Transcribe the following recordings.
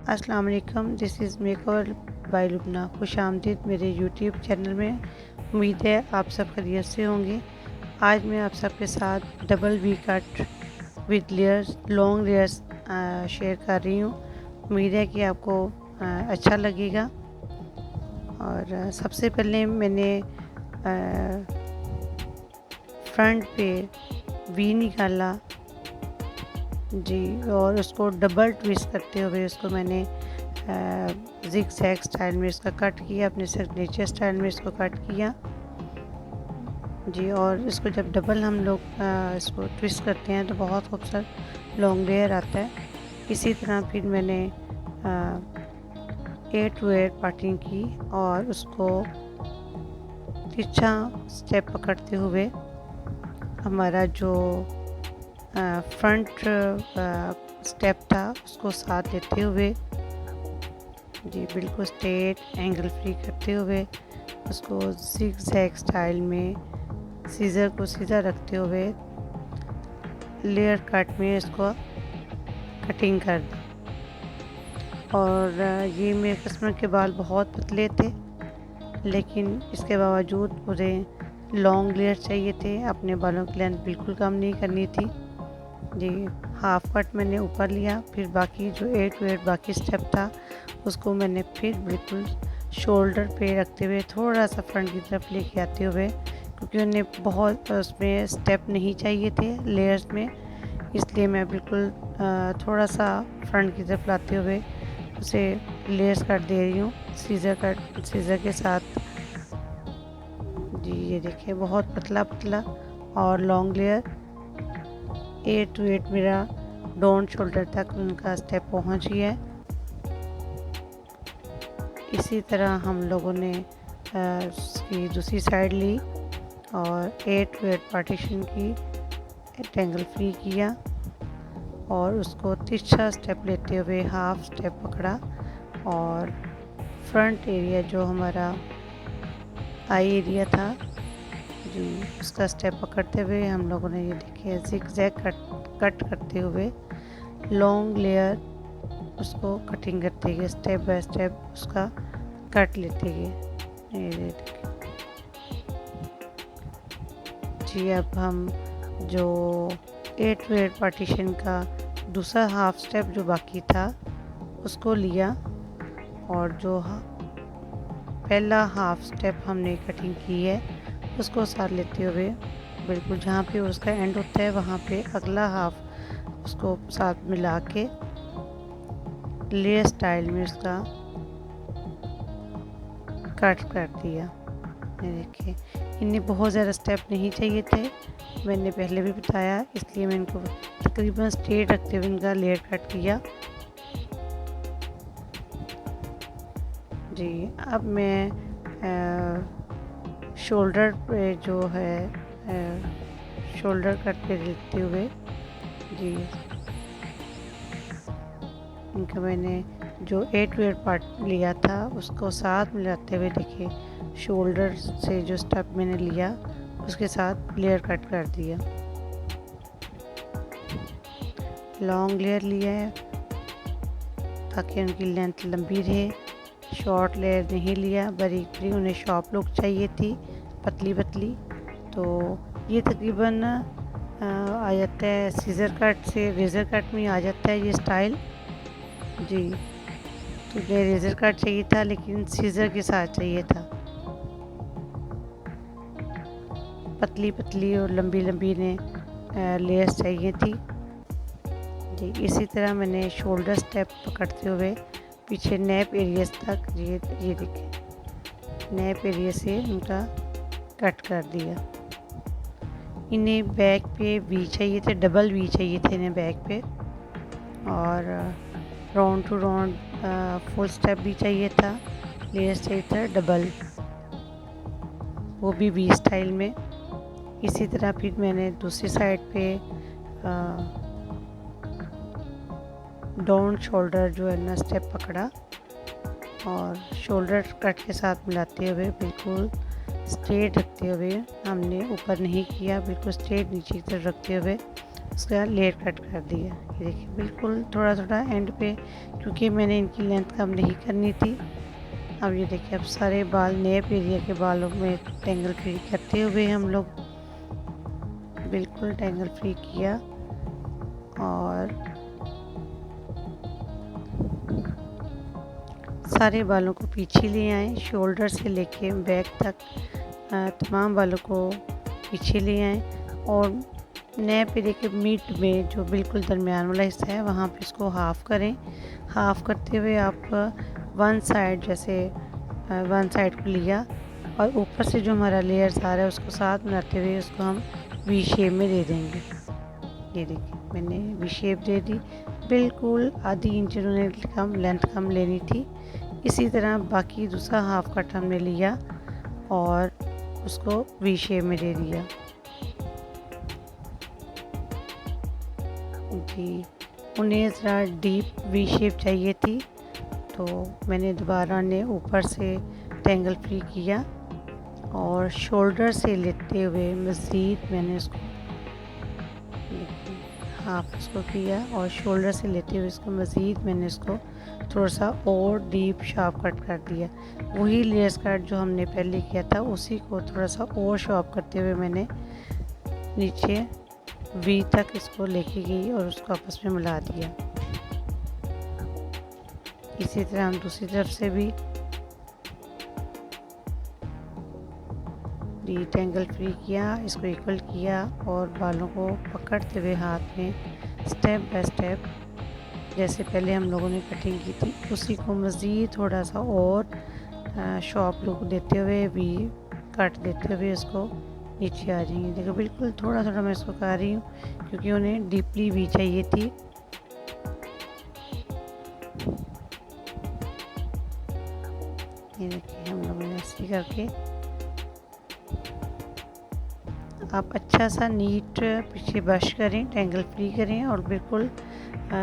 अस्सलाम वालेकुम, this is makeover by Lubna. खुशामदीद मेरे यूट्यूब चैनल में। उम्मीद है आप सब खैरियत से होंगे। आज मैं आप सबके साथ double V cut with layers, long layers share कर रही हूँ। उम्मीद है कि आपको अच्छा लगेगा। और सबसे पहले मैंने फ्रंट पे वी निकाला जी, और उसको डबल ट्विस्ट करते हुए उसको मैंने ज़िग ज़ैग स्टाइल में इसका कट किया, अपने सिग्नेचर स्टाइल में इसको कट किया जी। और इसको जब डबल हम लोग इसको ट्विस्ट करते हैं तो बहुत खूबसूरत लॉन्ग लेयर आता है। इसी तरह फिर मैंने 8 लेयर पार्टिंग की और उसको तिरछा स्टेप पकड़ते हुए हमारा जो फ्रंट स्टेप था उसको साथ लेते हुए जी, बिल्कुल स्ट्रेट एंगल फ्री करते हुए उसको ज़िग ज़ैग स्टाइल में सीज़र को सीधा रखते हुए लेयर कट में इसको कटिंग कर दी। और ये मेरे कस्टमर के बाल बहुत पतले थे, लेकिन इसके बावजूद मुझे लॉन्ग लेयर चाहिए थे। अपने बालों की लेंथ बिल्कुल कम नहीं करनी थी जी। हाफ कट मैंने ऊपर लिया, फिर बाकी जो 8 वेट बाकी स्टेप था उसको मैंने फिर बिल्कुल शोल्डर पे रखते हुए थोड़ा सा फ्रंट की तरफ लेके आते हुए, क्योंकि उन्हें बहुत उसमें स्टेप नहीं चाहिए थे लेयर्स में, इसलिए मैं बिल्कुल थोड़ा सा फ्रंट की तरफ लाते हुए उसे लेयर्स काट दे रही हूँ सीज़र के साथ जी। ये देखिए बहुत पतला पतला और लॉन्ग लेयर 8 to 8 मेरा डाउन शोल्डर तक उनका स्टेप पहुंच गया है। इसी तरह हम लोगों ने उसकी दूसरी साइड ली और 8 to 8 पार्टीशन की एंगल फ्री किया और उसको तिरछा स्टेप लेते हुए हाफ स्टेप पकड़ा और फ्रंट एरिया जो हमारा आई एरिया था जी, उसका स्टेप पकड़ते हुए हम लोगों ने ये देखिए ज़िग ज़ैग कट करते हुए लॉन्ग लेयर उसको कटिंग करते गए, स्टेप बाय स्टेप उसका कट लेते गए। ये देखिए जी। अब हम जो 8 वेयर पार्टीशन का दूसरा हाफ स्टेप जो बाकी था उसको लिया और जो पहला हाफ स्टेप हमने कटिंग की है उसको साथ लेते हुए बिल्कुल जहाँ पे उसका एंड होता है वहाँ पे अगला हाफ उसको साथ मिला के लेयर स्टाइल में उसका कट कर दिया। ये देखिए इन्हें बहुत ज़्यादा स्टेप नहीं चाहिए थे, मैंने पहले भी बताया, इसलिए मैं इनको तकरीबन स्ट्रेट रखते हुए इनका लेयर कट किया जी। अब मैं शोल्डर पे जो है शोल्डर कट पे लेते हुए जी, इनका मैंने जो 8 वेयर पार्ट लिया था उसको साथ मिलाते हुए देखिए शोल्डर से जो स्टेप मैंने लिया उसके साथ लेयर कट कर दिया। लॉन्ग लेयर लिया है ताकि उनकी लेंथ लंबी रहे, शॉर्ट लेयर नहीं लिया, बारीक बारीक उन्हें शॉर्प लुक चाहिए थी, पतली पतली। तो ये तकरीबन आ जाता है सीज़र कट से रेज़र कट में आ जाता है ये स्टाइल जी। तो मुझे रेज़र कट चाहिए था लेकिन सीज़र के साथ चाहिए था, पतली पतली और लंबी लंबी ने लेयर्स चाहिए थी जी। इसी तरह मैंने शोल्डर स्टेप पकड़ते हुए पीछे नेप एरिया तक ये देखिए नेप एरिया से उनका कट कर दिया। इन्हें बैक पे वी चाहिए थे, डबल वी चाहिए थे इन्हें बैक पे, और round two round full step भी चाहिए था, लेयर चाहिए था डबल, वो भी वी स्टाइल में। इसी तरह फिर मैंने दूसरी साइड पे डाउन शोल्डर जो है ना स्टेप पकड़ा और शोल्डर कट के साथ मिलाते हुए बिल्कुल स्ट्रेट रखते हुए, हमने ऊपर नहीं किया, बिल्कुल स्ट्रेट नीचे की तरफ रखते हुए उसका लेयर कट कर दिया। ये देखिए बिल्कुल थोड़ा थोड़ा एंड पे, क्योंकि मैंने इनकी लेंथ कम नहीं करनी थी। अब ये देखिए, अब सारे बाल नेप एरिया के बालों में टेंगल फ्री करते हुए हम लोग बिल्कुल टेंगल फ्री किया। और सारे बालों को पीछे ले आए, शोल्डर से लेके बैक तक तमाम बालों को पीछे ले आए। और नेप एरिया के मिड में जो बिल्कुल दरमियान वाला हिस्सा है वहाँ पे इसको हाफ़ करें। हाफ़ करते हुए आप वन साइड, जैसे वन साइड को लिया और ऊपर से जो हमारा लेयर्स आ रहा है उसको साथ बनाते हुए उसको हम वी शेप में दे देंगे। ये देखिए मैंने वी शेप दे दी, बिल्कुल आधी इंच उन्होंने कम लेंथ कम लेनी थी। इसी तरह बाकी दूसरा हाफ कट हमने लिया और उसको वी शेप में दे दिया। जी, उन्हें ज़रा डीप वी शेप चाहिए थी, तो मैंने दोबारा ने ऊपर से टेंगल फ्री किया और शोल्डर से लेते हुए मज़ीद मैंने इसको हाफ इसको किया और शोल्डर से लेते हुए इसको मज़ीद मैंने इसको थोड़ा सा और डीप शार्प कट कर दिया। वही लेयर्स कट जो हमने पहले किया था उसी को थोड़ा सा और शार्प करते हुए मैंने नीचे वी तक इसको लेके गई और उसको आपस में मिला दिया। इसी तरह हम दूसरी तरफ से भी टेंगल फ्री किया, इसको इक्वल किया और बालों को पकड़ते हुए हाथ में स्टेप बाय स्टेप जैसे पहले हम लोगों ने कटिंग की थी उसी को मज़ीद थोड़ा सा और शॉर्प लुक देते हुए भी कट देते हुए इसको नीचे आ जाएंगे। देखो बिल्कुल थोड़ा थोड़ा मैं इसको कर रही हूँ क्योंकि उन्हें डीपली भी चाहिए थी। ये देखिए हम लोगों ने ऐसे करके आप अच्छा सा नीट पीछे ब्रश करें, टेंगल फ्री करें और बिल्कुल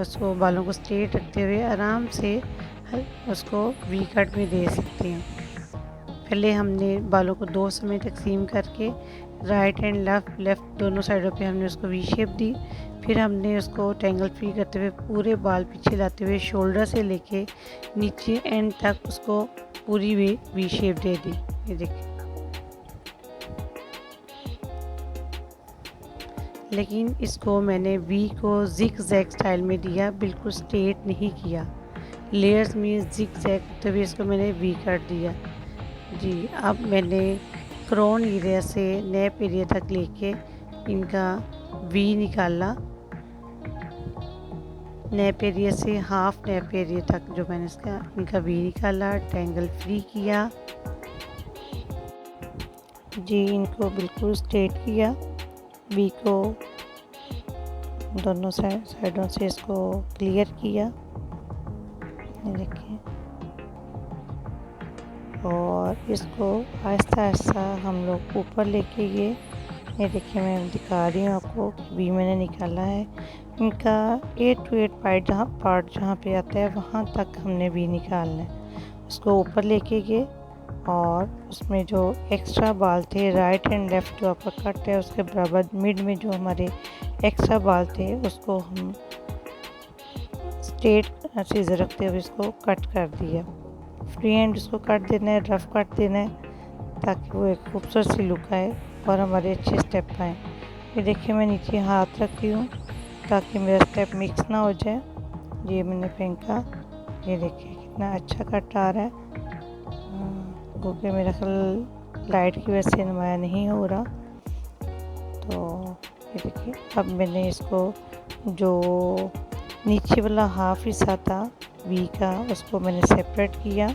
उसको बालों को स्ट्रेट रखते हुए आराम से उसको वी कट में दे सकते हैं। पहले हमने बालों को दो समय तकसीम करके राइट एंड लेफ़्ट दोनों साइडों पे हमने उसको वी शेप दी। फिर हमने उसको टेंगल फ्री करते हुए पूरे बाल पीछे लाते हुए शोल्डर से लेके नीचे एंड तक उसको पूरी वी शेप दे दी। ये देखिए, लेकिन इसको मैंने वी को जिग जैग स्टाइल में दिया, बिल्कुल स्ट्रेट नहीं किया। लेयर्स में जिग जैग करते हुए इसको मैंने वी कर दिया। जी, अब मैंने क्रोन एरिया से नेप एरिया तक लेके इनका वी निकाला। नेप एरिया से हाफ नेप एरिया तक जो मैंने इनका वी निकाला, टेंगल फ्री किया। जी, इनको बिल्कुल स्ट्रेट किया, वी को दोनों साइडों से इसको क्लियर किया। ये देखिए, और इसको आहिस्ता आहिस्ता हम लोग ऊपर लेके गए। ये देखिए मैं दिखा रही हूँ आपको कि वी मैंने निकाला है। इनका 8 to 8 पार्ट जहाँ पे आता है वहाँ तक हमने वी निकालना है। उसको ऊपर लेके गए और उसमें जो एक्स्ट्रा बाल थे राइट एंड लेफ़्ट जो आपका कट है उसके बराबर मिड में जो हमारे एक्स्ट्रा बाल थे उसको हम स्ट्रेट सीजर रखते हुए इसको कट कर दिया। फ्री हैंड इसको काट देना है, रफ काट देना है ताकि वो एक खूबसूरत सी लुक आए और हमारे अच्छे स्टेप आए। ये देखिए मैं नीचे हाथ रखती हूँ ताकि मेरा स्टेप मिक्स ना हो जाए। ये मैंने फेंका, ये देखिए कितना अच्छा कट आ रहा है, क्योंकि मेरा ख्याल लाइट की वजह से नुमाया नहीं हो रहा। तो ये देखिए अब मैंने इसको जो नीचे वाला हाफ हिस्सा था वी का उसको मैंने सेपरेट किया।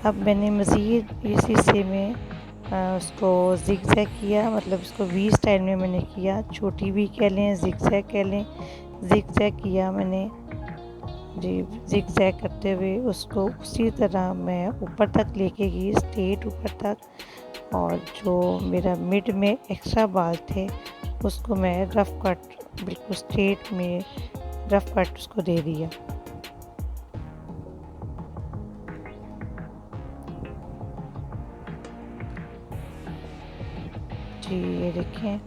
अब मैंने मज़ीद इस हिस्से में उसको जिग-जैग किया, मतलब इसको वी स्टाइल में मैंने किया, छोटी वी कह लें, जिग-जैग कह लें। जिग-जैग किया मैंने जी, जिग-जैग करते हुए उसको उसी तरह मैं ऊपर तक लेके गई, स्ट्रेट ऊपर तक। और जो मेरा मिड में एक्स्ट्रा बाल थे उसको मैं रफ़ कट बिल्कुल स्ट्रेट में रफ़ कट उसको दे दिया। जी ये देखें,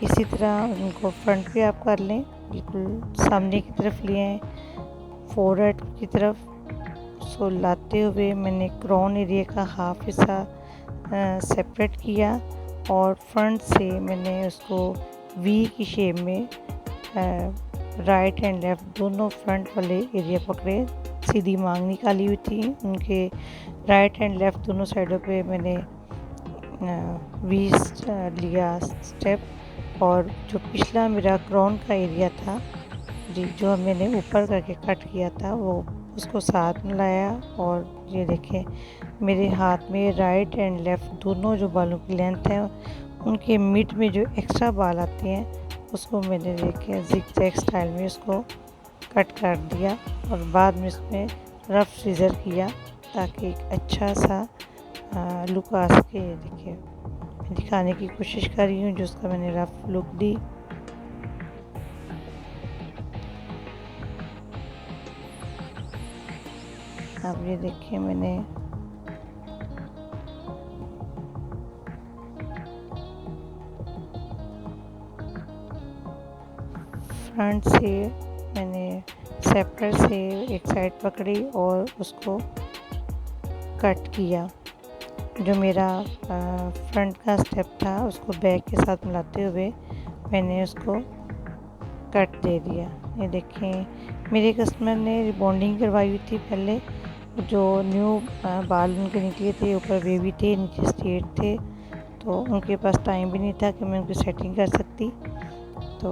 इसी तरह उनको फ्रंट पे आप कर लें, बिल्कुल सामने की तरफ लिए हैं, फोरहेड की तरफ। सो लाते हुए मैंने क्राउन एरिया का हाफ हिस्सा सेपरेट किया और फ्रंट से मैंने उसको वी की शेप में राइट एंड लेफ़्ट दोनों फ्रंट वाले एरिया पकड़े। सीधी मांग निकाली हुई थी, उनके राइट एंड लेफ़्ट दोनों साइडों पे मैंने वी लिया स्टेप। और जो पिछला मेरा क्राउन का एरिया था जी, जो मैंने ऊपर करके कट किया था, वो उसको साथ में लाया। और ये देखें, मेरे हाथ में राइट एंड लेफ़्ट दोनों जो बालों की लेंथ है, उनके मिड में जो एक्स्ट्रा बाल आते हैं, उसको मैंने देखे ज़िगज़ैग स्टाइल में उसको कट कर दिया और बाद में इसमें रफ़ सीज़र किया ताकि एक अच्छा सा लुक आ सके। ये देखिए, मैं दिखाने की कोशिश कर रही हूँ जो उसका मैंने रफ़ लुक दी। अब ये देखिए, मैंने फ्रंट से मैंने सेपरेट से एक साइड पकड़ी और उसको कट किया। जो मेरा फ्रंट का स्टेप था उसको बैक के साथ मिलाते हुए मैंने उसको कट दे दिया। ये देखें, मेरे कस्टमर ने रिबॉन्डिंग करवाई हुई थी पहले। जो न्यू बाल उनके निकले थे, ऊपर बेबी थे, नीचे स्ट्रेट थे, तो उनके पास टाइम भी नहीं था कि मैं उनकी सेटिंग कर सकती। तो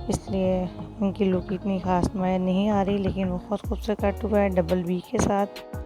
इसलिए उनकी लुक इतनी ख़ास नज़र नहीं आ रही, लेकिन वो बहुत खूबसूरत कट हुआ है डबल वी के साथ।